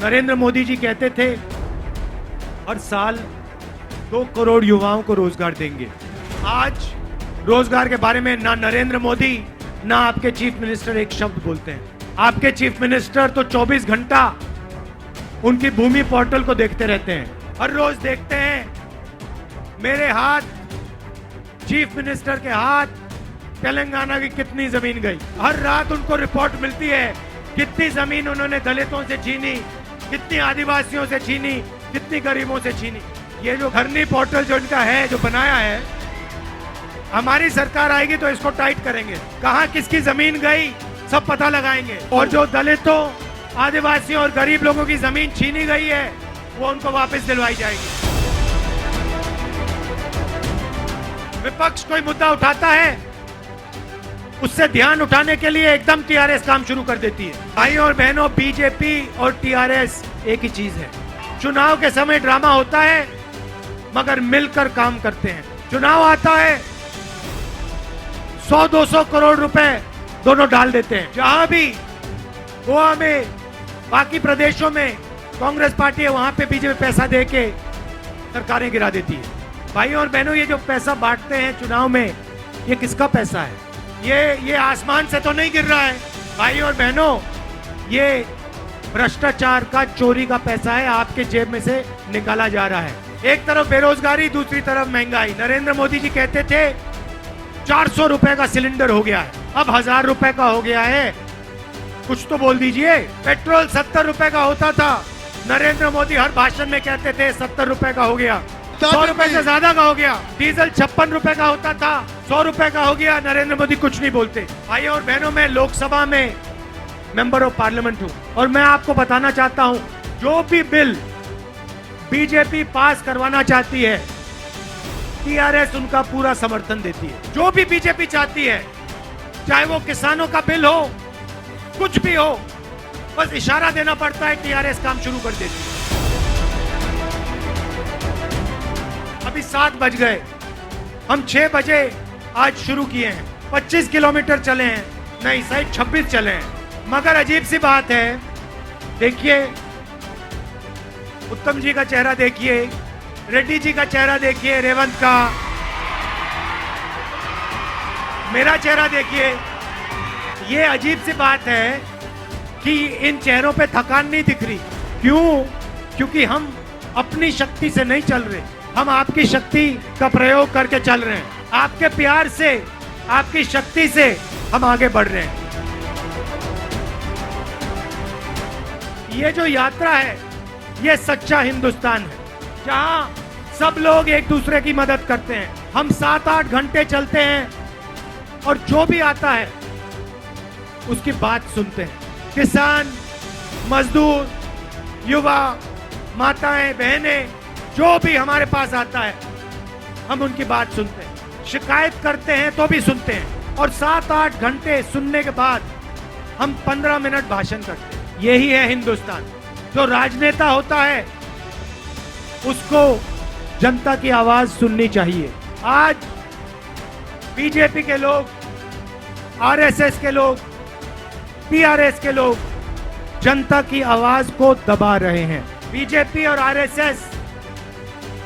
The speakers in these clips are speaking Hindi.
नरेंद्र मोदी जी कहते थे हर साल 2 करोड़ युवाओं को रोजगार देंगे। आज रोजगार के बारे में ना नरेंद्र मोदी ना आपके चीफ मिनिस्टर एक शब्द बोलते हैं। आपके चीफ मिनिस्टर तो 24 घंटा उनकी भूमि पोर्टल को देखते रहते हैं। हर रोज देखते हैं मेरे हाथ, चीफ मिनिस्टर के हाथ, तेलंगाना की कितनी जमीन गई। हर रात उनको रिपोर्ट मिलती है कितनी जमीन उन्होंने दलितों से छीनी, कितनी आदिवासियों से छीनी, कितनी गरीबों से छीनी। ये जो धरनी पोर्टल जो इनका है, जो बनाया है, हमारी सरकार आएगी तो इसको टाइट करेंगे। कहां किसकी जमीन गई सब पता लगाएंगे, और जो दलितों, आदिवासियों और गरीब लोगों की जमीन छीनी गई है वो उनको वापस दिलवाई जाएगी। विपक्ष कोई मुद्दा उठाता है, उससे ध्यान उठाने के लिए एकदम टीआरएस काम शुरू कर देती है। भाइयों और बहनों, बीजेपी और टीआरएस एक ही चीज है। चुनाव के समय ड्रामा होता है मगर मिलकर काम करते हैं। चुनाव आता है 100-200 करोड़ रुपए दोनों डाल देते हैं। जहां भी गोवा में, बाकी प्रदेशों में कांग्रेस पार्टी है, वहां पे बीजेपी पैसा दे के सरकारें गिरा देती है। भाइयों और बहनों, ये जो पैसा बांटते हैं चुनाव में, ये किसका पैसा है? ये आसमान से तो नहीं गिर रहा है भाइयों और बहनों, ये भ्रष्टाचार का, चोरी का पैसा है, आपके जेब में से निकाला जा रहा है। एक तरफ बेरोजगारी, दूसरी तरफ महंगाई। नरेंद्र मोदी जी कहते थे 400 रुपए का सिलेंडर हो गया है, अब 1000 रुपए का हो गया है। कुछ तो बोल दीजिए। पेट्रोल 70 रुपए का होता था, नरेंद्र मोदी हर भाषण में कहते थे 70 रुपए का हो गया। 100 रुपए से ज्यादा का हो गया। डीजल 56 रुपए का होता था, 100 रुपए का हो गया। नरेंद्र मोदी कुछ नहीं बोलते। भाइयों और बहनों, मैं लोकसभा में मेंबर ऑफ पार्लियामेंट हूं और मैं आपको बताना चाहता हूं, जो भी बिल बीजेपी पास करवाना चाहती है, टीआरएस उनका पूरा समर्थन देती है। जो भी बीजेपी चाहती है, चाहे वो किसानों का बिल हो, कुछ भी हो, बस इशारा देना पड़ता है, टीआरएस काम शुरू कर देती है। अभी 7 बज गए, हम 6 बजे आज शुरू किए हैं। 25 किलोमीटर चले हैं, नहीं सही 26 चले हैं। मगर अजीब सी बात है, देखिए उत्तम जी का चेहरा देखिए, रेड्डी जी का चेहरा देखिए, रेवंत का, मेरा चेहरा देखिए। ये अजीब सी बात है कि इन चेहरों पे थकान नहीं दिख रही। क्यों? क्योंकि हम अपनी शक्ति से नहीं चल रहे, हम आपकी शक्ति का प्रयोग करके चल रहे हैं। आपके प्यार से, आपकी शक्ति से हम आगे बढ़ रहे हैं। ये जो यात्रा है, ये सच्चा हिंदुस्तान है, जहां सब लोग एक दूसरे की मदद करते हैं। हम 7-8 घंटे चलते हैं और जो भी आता है उसकी बात सुनते हैं। किसान, मजदूर, युवा, माताएं, बहनें, जो भी हमारे पास आता है हम उनकी बात सुनते हैं। शिकायत करते हैं तो भी सुनते हैं, और 7-8 घंटे सुनने के बाद हम 15 मिनट भाषण करते हैं। यही है हिंदुस्तान। जो राजनेता होता है उसको जनता की आवाज सुननी चाहिए। आज बीजेपी के लोग, आरएसएस के लोग, टीआरएस के लोग जनता की आवाज को दबा रहे हैं। बीजेपी और आरएसएस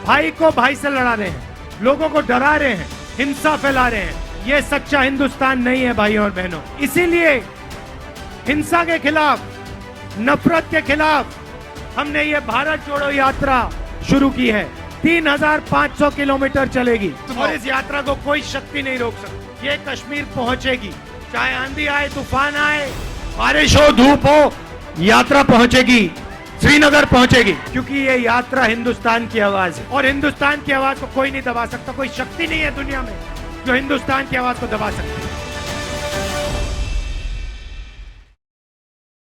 भाई को भाई से लड़ा रहे हैं, लोगों को डरा रहे हैं, हिंसा फैला रहे हैं। ये सच्चा हिंदुस्तान नहीं है भाइयों और बहनों। इसीलिए हिंसा के खिलाफ, नफरत के खिलाफ हमने ये भारत जोड़ो यात्रा शुरू की है। 3500 किलोमीटर चलेगी और इस यात्रा को कोई शक्ति नहीं रोक सकती। ये कश्मीर पहुंचेगी, चाहे आंधी आए, तूफान आए, बारिश हो, धूप हो, यात्रा पहुंचेगी, श्रीनगर पहुंचेगी, क्योंकि ये यात्रा हिंदुस्तान की आवाज है और हिंदुस्तान की आवाज को कोई नहीं दबा सकता। कोई शक्ति नहीं है दुनिया में जो हिंदुस्तान की आवाज को दबा सकती है।